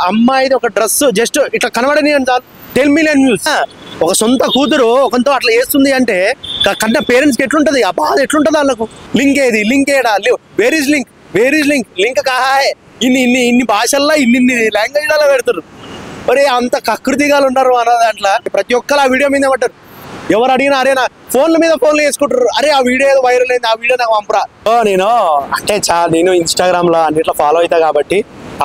అమ్మాయిది ఒక dress just ఇట్లా కనబడని చాలు 10 మిలియన్ వ్యూస్. ఒక సొంత కూతురు ఒకరితో అట్లా చేస్తుంది అంటే కన్నా పేరెంట్స్కి ఎట్లుంటది, ఆ బాధ ఎట్లుంటది వాళ్ళకు. లింక్ ఏది, లింక్ ఏడా, where is link, where is link, link కాహాయ్. ఇన్ని భాషల్లో ఇన్ని లాంగ్వేజ్లలో పెడతారు. మరి అంత కకృతిగా ఉన్నారు అన్న దాంట్లో. ప్రతి ఒక్కరు ఆ వీడియో మీద పడ్డారు. ఎవరు అడిగినా అరే నా ఫోన్ల మీద ఫోన్లు వేసుకుంటారు. అరే ఆ వీడియో ఏదో వైరల్ అయింది, ఆ వీడియో నాకు పంపరా. నేను అంటే నేను ఇన్స్టాగ్రామ్లో అన్నిట్లో ఫాలో అవుతా కాబట్టి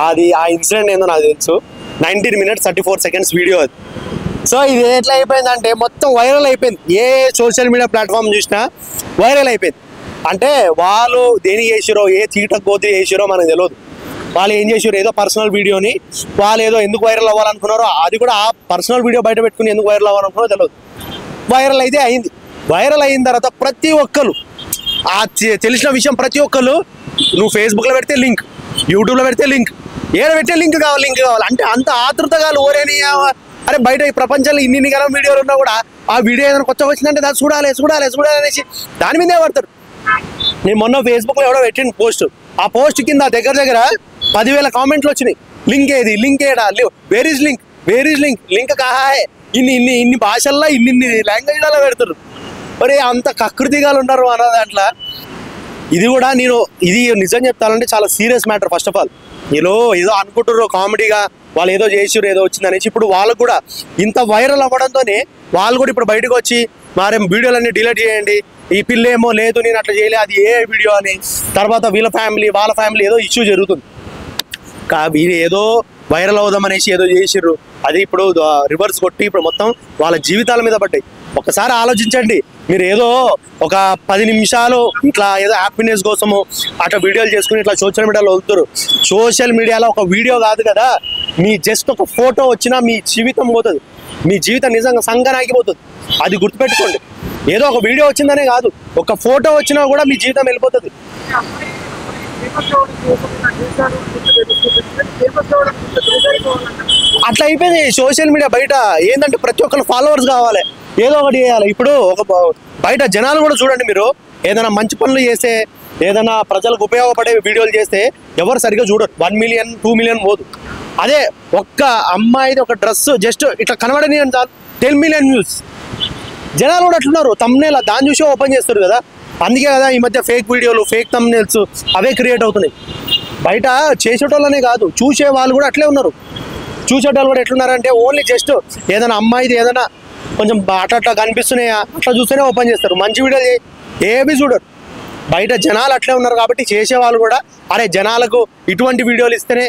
అది ఆ ఇన్సిడెంట్ ఏందో నాకు తెలుసు. 19 minutes 34 seconds వీడియో అది. సో ఇది ఎట్లా అయిపోయిందంటే మొత్తం వైరల్ అయిపోయింది. ఏ సోషల్ మీడియా ప్లాట్ఫామ్ చూసినా వైరల్ అయిపోయింది. అంటే వాళ్ళు దేని చేసిరో, ఏ చీట కోతి చేసిరో మనకు తెలియదు. వాళ్ళు ఏం చేసారు, ఏదో పర్సనల్ వీడియోని వాళ్ళు ఏదో ఎందుకు వైరల్ అవ్వాలనుకున్నారో, అది కూడా ఆ పర్సనల్ వీడియో బయట పెట్టుకుని ఎందుకు వైరల్ అవ్వాలనుకున్నారో తెలియదు. వైరల్ అయితే అయింది. వైరల్ అయిన తర్వాత ప్రతి ఒక్కరు ఆ తెలిసిన విషయం ప్రతి ఒక్కరు నువ్వు ఫేస్బుక్లో పెడితే లింక్, యూట్యూబ్లో పెడితే లింక్, ఏడ పెట్టే లింక్ కావాలి అంటే అంత ఆతృతగా ఓరేని. అరే బయట ఈ ప్రపంచంలో ఇన్ని కాలం వీడియోలు ఉన్నా కూడా ఆ వీడియో ఏదైనా కొత్తగా వచ్చిందంటే దాన్ని చూడాలి అనేసి దాని మీదే పడతారు. నేను మొన్న ఫేస్బుక్లో ఎవడో పెట్టిన పోస్ట్, ఆ పోస్ట్ కింద దగ్గర 10,000 కామెంట్లు వచ్చినాయి. లింక్ ఏది, లింక్ ఏడా, where is link, where is link, link కాహాయ్. ఇన్ని భాషల్లో ఇన్ని లాంగ్వేజ్లలో పెడతారు. మరి అంత కకృతిగా ఉన్నారు అన్న దాంట్లో. ఇది కూడా ఇది నిజం చెప్తానంటే చాలా serious matter. First of all ఏదో అనుకుంటున్నారు కామెడీగా, వాళ్ళు ఏదో చేసిరు ఏదో వచ్చింది అనేసి. ఇప్పుడు వాళ్ళకు కూడా ఇంత వైరల్ అవ్వడంతోనే వాళ్ళు కూడా ఇప్పుడు బయటకు వచ్చి మరేం వీడియోలన్నీ డిలీట్ చేయండి, ఈ పిల్ల ఏమో లేదు నేను అట్లా చేయలే, అది ఏ వీడియో అని. తర్వాత వాళ్ళ ఫ్యామిలీ ఏదో ఇష్యూ జరుగుతుంది. వీళ్ళు ఏదో వైరల్ అవుదాం అనేసి ఏదో చేసిర్రు, అది ఇప్పుడు రివర్స్ కొట్టి ఇప్పుడు మొత్తం వాళ్ళ జీవితాల మీద పడ్డాయి. ఒకసారి ఆలోచించండి. మీరు ఏదో ఒక 10 నిమిషాలు ఇట్లా ఏదో హ్యాపీనెస్ కోసము అట్లా వీడియోలు చేసుకుని ఇట్లా సోషల్ మీడియాలో వదులుతారు. సోషల్ మీడియాలో ఒక వీడియో కాదు కదా, మీ జస్ట్ ఒక ఫోటో వచ్చినా మీ జీవితం పోతుంది. మీ జీవితం నిజంగా సంగనాగిపోతుంది. అది గుర్తుపెట్టుకోండి. ఏదో ఒక వీడియో వచ్చిందనే కాదు, ఒక ఫోటో వచ్చినా కూడా మీ జీవితం వెళ్ళిపోతుంది. అట్లా అయిపోయింది సోషల్ మీడియా. బయట ఏంటంటే ప్రతి ఒక్కరు ఫాలోవర్స్ కావాలి, ఏదో ఒకటి చేయాలి. ఇప్పుడు ఒక బయట జనాలు కూడా చూడండి, మీరు ఏదైనా మంచి పనులు చేస్తే, ఏదైనా ప్రజలకు ఉపయోగపడే వీడియోలు చేస్తే ఎవరు సరిగ్గా చూడరు. 1 million 2 million పోదు. అదే ఒక్క అమ్మాయిది ఒక డ్రెస్ జస్ట్ ఇట్లా కనబడని చాలు 10 million వ్యూస్. జనాలు కూడా అట్లున్నారు. తమ్నేల్ దాన్ని చూసి ఓపెన్ చేస్తారు కదా. అందుకే కదా ఈ మధ్య ఫేక్ వీడియోలు, ఫేక్ తమ్నేల్స్ అవే క్రియేట్ అవుతున్నాయి. బయట చేసేటోళ్ళనే కాదు, చూసే వాళ్ళు కూడా అట్లే ఉన్నారు. చూసేటోళ్ళు కూడా ఎట్లున్నారంటే ఓన్లీ జస్ట్ ఏదైనా అమ్మాయిది ఏదైనా కొంచెం అట్లా కనిపిస్తున్నాయా అట్లా చూస్తేనే ఓపెన్ చేస్తారు. మంచి వీడియోలు ఏవి చూడరు. బయట జనాలు అట్లే ఉన్నారు కాబట్టి చేసేవాళ్ళు కూడా అరే జనాలకు ఇటువంటి వీడియోలు ఇస్తేనే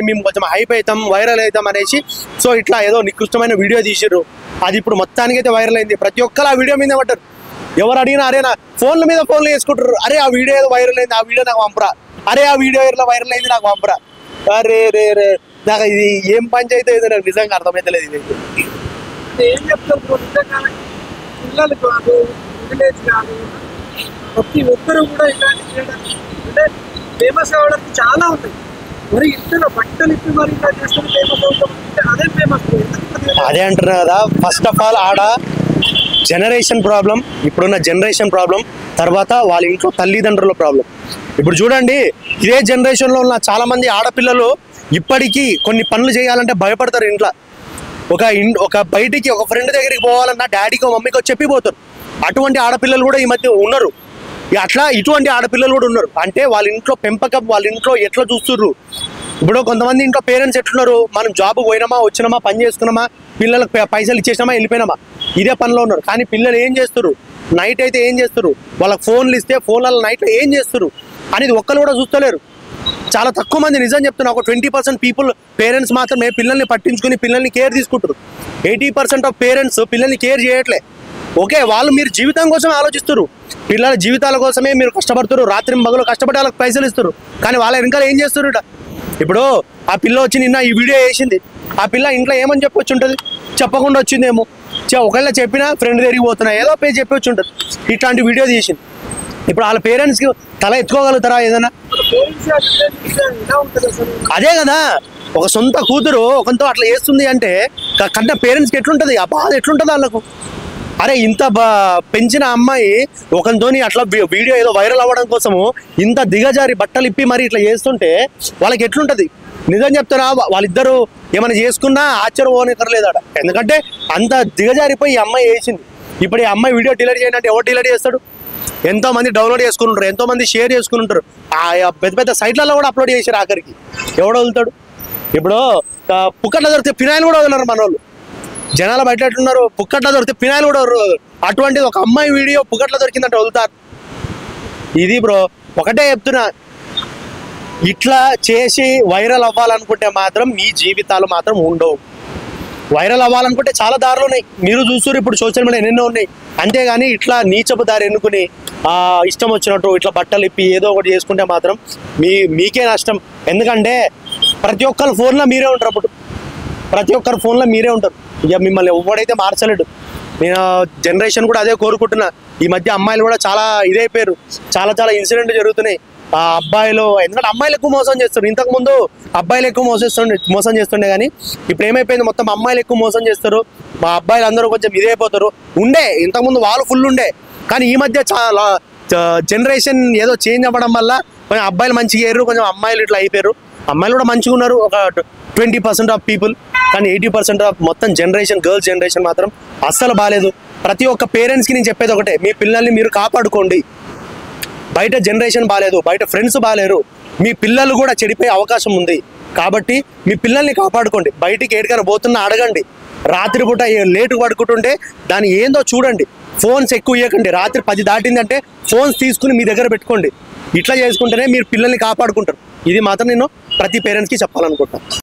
మేము కొంచెం హైప్ అవుతాం, వైరల్ అవుతాం అనేసి సో ఇట్లా ఏదో నికృష్టమైన వీడియో తీసిర్రు. అది ఇప్పుడు మొత్తానికి అయితే వైరల్ అయింది. ప్రతి ఒక్కరు ఆ వీడియో మీద పడ్డారు. ఎవరు అడిగినా అరే నా ఫోన్ల మీద ఫోన్లు వేసుకుంటారు. అరే ఆ వీడియో ఏదో వైరల్ అయింది, ఆ వీడియో నాకు పంపరా. అరే ఆ వీడియో ఏదో వైరల్ అయింది నాకు పంపరా. అరే నాకు ఇది ఏం పంచాయితీ అయితే నాకు నిజంగా అర్థమైతలేదు. ఇది ఏం చెప్తారు పిల్లలు కాదు, విలేజ్ కాదు, ప్రతి ఒక్కరు కూడా ఇలాంటి చేయడానికి అంటే ఫేమస్ అవ్వడానికి చాలా ఉన్నాయి. మరి ఇంట్లో బట్టలు ఇప్పి మరి ఇలా చేస్తే ఫేమస్ అవుతాం, అదే ఫేమస్. అదే అంటున్నా కదా. ఫస్ట్ ఆఫ్ ఆల్ ఆడ జనరేషన్ ప్రాబ్లం, ఇప్పుడున్న జనరేషన్ ప్రాబ్లం, తర్వాత వాళ్ళ ఇంట్లో తల్లిదండ్రుల ప్రాబ్లం. ఇప్పుడు చూడండి, ఇదే జనరేషన్లో ఉన్న చాలామంది ఆడపిల్లలు ఇప్పటికీ కొన్ని పనులు చేయాలంటే భయపడతారు. ఇంట్లో ఒక బయటికి ఒక ఫ్రెండ్ దగ్గరికి పోవాలన్నా డాడీకో మమ్మీకో చెప్పిపోతారు. అటువంటి ఆడపిల్లలు కూడా ఈ మధ్య ఉన్నారు. ఇటువంటి ఆడపిల్లలు కూడా ఉన్నారు. అంటే వాళ్ళ ఇంట్లో పెంపకం, వాళ్ళ ఇంట్లో ఎట్లా చూస్తుర్రు. ఇప్పుడు కొంతమంది ఇంట్లో పేరెంట్స్ ఎట్లున్నారు, మనం జాబ్కి పోయినామా, వచ్చినామా, పని చేసుకున్నామా, పిల్లలకు పైసలు ఇచ్చేసినామా, వెళ్ళిపోయినామా, ఇదే పనిలో ఉన్నారు. కానీ పిల్లలు ఏం చేస్తారు, నైట్ అయితే ఏం చేస్తారు, వాళ్ళకి ఫోన్లు ఇస్తే ఫోన్లలో నైట్లో ఏం చేస్తారు అనేది ఒక్కరు కూడా చూస్తలేరు. చాలా తక్కువ మంది, నిజం చెప్తున్నా, ఒక 20% పీపుల్ పేరెంట్స్ మాత్రమే పిల్లల్ని పట్టించుకుని పిల్లల్ని కేర్ తీసుకుంటారు. 80% ఆఫ్ పేరెంట్స్ పిల్లల్ని కేర్ చేయట్లే. ఓకే, వాళ్ళు మీరు జీవితం కోసం ఆలోచిస్తారు, పిల్లల జీవితాల కోసమే మీరు కష్టపడుతారు, రాత్రి మగలు కష్టపడి వాళ్ళకి పైసలు ఇస్తారు. కానీ వాళ్ళ వెనకాల ఏం చేస్తారు. ఇప్పుడు ఆ పిల్ల వచ్చి నిన్న ఈ వీడియో వేసింది, ఆ పిల్ల ఇంట్లో ఏమని చెప్పొచ్చు ఉంటుంది, చెప్పకుండా వచ్చిందేమో. ఒకవేళ చెప్పినా ఫ్రెండ్ దగ్గరికి పోతున్నా ఏదో పేరు చెప్పొచ్చు ఉంటుంది. ఇట్లాంటి వీడియో తీసింది. ఇప్పుడు వాళ్ళ పేరెంట్స్కి తల ఎత్తుకోగలుగుతారా ఏదైనా? అదే కదా, ఒక సొంత కూతురు ఒకరితో అట్లా చేస్తుంది అంటే కన్నా పేరెంట్స్కి ఎట్లుంటుంది, ఆ బాధ ఎట్లుంటుంది వాళ్ళకు. అరే ఇంత పెంచిన అమ్మాయి ఒకరితోని అట్లా వీడియో ఏదో వైరల్ అవ్వడం కోసము ఇంత దిగజారి బట్టలు ఇప్పి మరి ఇట్లా చేస్తుంటే వాళ్ళకి ఎట్లుంటుంది. నిజం చెప్తున్నా, వాళ్ళిద్దరు ఏమైనా చేసుకున్నా ఆశ్చర్యపోనికర్లేదట. ఎందుకంటే అంత దిగజారిపోయి ఈ అమ్మాయి వేసింది. ఇప్పుడు ఈ అమ్మాయి వీడియో డిలీట్ చేయనంటే ఎవరు డిలీట్ చేస్తాడు? ఎంతో మంది డౌన్లోడ్ చేసుకుంటారు, ఎంతో మంది షేర్ చేసుకుంటారు, పెద్ద పెద్ద సైట్లలో కూడా అప్లోడ్ చేశారు. ఆఖరికి ఎవడు వదులుతాడు? ఇప్పుడు పుక్కట్లో దొరికితే ఫినాయిల్ కూడా వదలరు మన వాళ్ళు. జనాలు బయట ఎట్లున్నారు, పుక్కట్లో దొరికితే ఫినాయిల్ కూడా వదలరు. అటువంటిది ఒక అమ్మాయి వీడియో పుక్కట్లో దొరికిందంటే వదులుతారు. ఇది బ్రో ఒకటే చెప్తున్నా, ఇట్లా చేసి వైరల్ అవ్వాలనుకుంటే మాత్రం మీ జీవితాలు మాత్రం ఉండవు. వైరల్ అవ్వాలనుకుంటే చాలా దారులు ఉన్నాయి, మీరు చూస్తారు ఇప్పుడు సోషల్ మీడియా ఎన్నెన్నో ఉన్నాయి. అంతేగాని ఇట్లా నీచపు దారి ఎన్నుకుని ఇష్టం వచ్చినట్టు ఇట్లా బట్టలు ఇప్పి ఏదో ఒకటి చేసుకుంటే మాత్రం మీకే నష్టం. ఎందుకంటే ప్రతి ఒక్కరి ఫోన్లో మీరే ఉంటారు. అప్పుడు ప్రతి ఒక్కరి ఫోన్లో మీరే ఉంటారు. ఇక మిమ్మల్ని ఎవడైతే మార్చలేడు. నేను జనరేషన్ కూడా అదే కోరుకుంటున్నా. ఈ మధ్య అమ్మాయిలు కూడా చాలా ఇదైపోయారు, చాలా చాలా ఇన్సిడెంట్లు జరుగుతున్నాయి. ఆ అబ్బాయిలు, ఎందుకంటే అమ్మాయిలు ఎక్కువ మోసం చేస్తారు. ఇంతకుముందు అబ్బాయిలు ఎక్కువ మోసం చేస్తుండే కానీ ఇప్పుడు ఏమైపోయింది, మొత్తం అమ్మాయిలు ఎక్కువ మోసం చేస్తారు. మా అబ్బాయిలు అందరూ కొంచెం ఇదైపోతారు. ఇంతకుముందు వాళ్ళు ఫుల్ ఉండే, కానీ ఈ మధ్య చాలా జనరేషన్ ఏదో చేంజ్ అవ్వడం వల్ల కొంచెం అబ్బాయిలు మంచిగా అయ్యారు, కొంచెం అమ్మాయిలు ఇట్లా అయిపోయారు. అమ్మాయిలు కూడా మంచిగా ఉన్నారు, ఒక 20% ఆఫ్ పీపుల్, కానీ 80% ఆఫ్ మొత్తం జనరేషన్, గర్ల్స్ జనరేషన్ మాత్రం అస్సలు బాగాలేదు. ప్రతి ఒక్క పేరెంట్స్కి నేను చెప్పేది ఒకటే, మీ పిల్లల్ని మీరు కాపాడుకోండి. బయట జనరేషన్ బాగాలేదు, బయట ఫ్రెండ్స్ బాగాలేరు, మీ పిల్లలు కూడా చెడిపోయే అవకాశం ఉంది. కాబట్టి మీ పిల్లల్ని కాపాడుకోండి. బయటికి ఏడికైనా పోతున్నా అడగండి. రాత్రిపూట లేటు పడుకుంటుంటే దాన్ని ఏందో చూడండి. ఫోన్స్ ఎక్కువ ఇవ్వకండి. రాత్రి 10 దాటిందంటే ఫోన్స్ తీసుకుని మీ దగ్గర పెట్టుకోండి. ఇట్లా చేసుకుంటేనే మీరు పిల్లల్ని కాపాడుకుంటారు. ఇది మాత్రం నేను ప్రతి పేరెంట్స్కి చెప్పాలనుకుంటాను.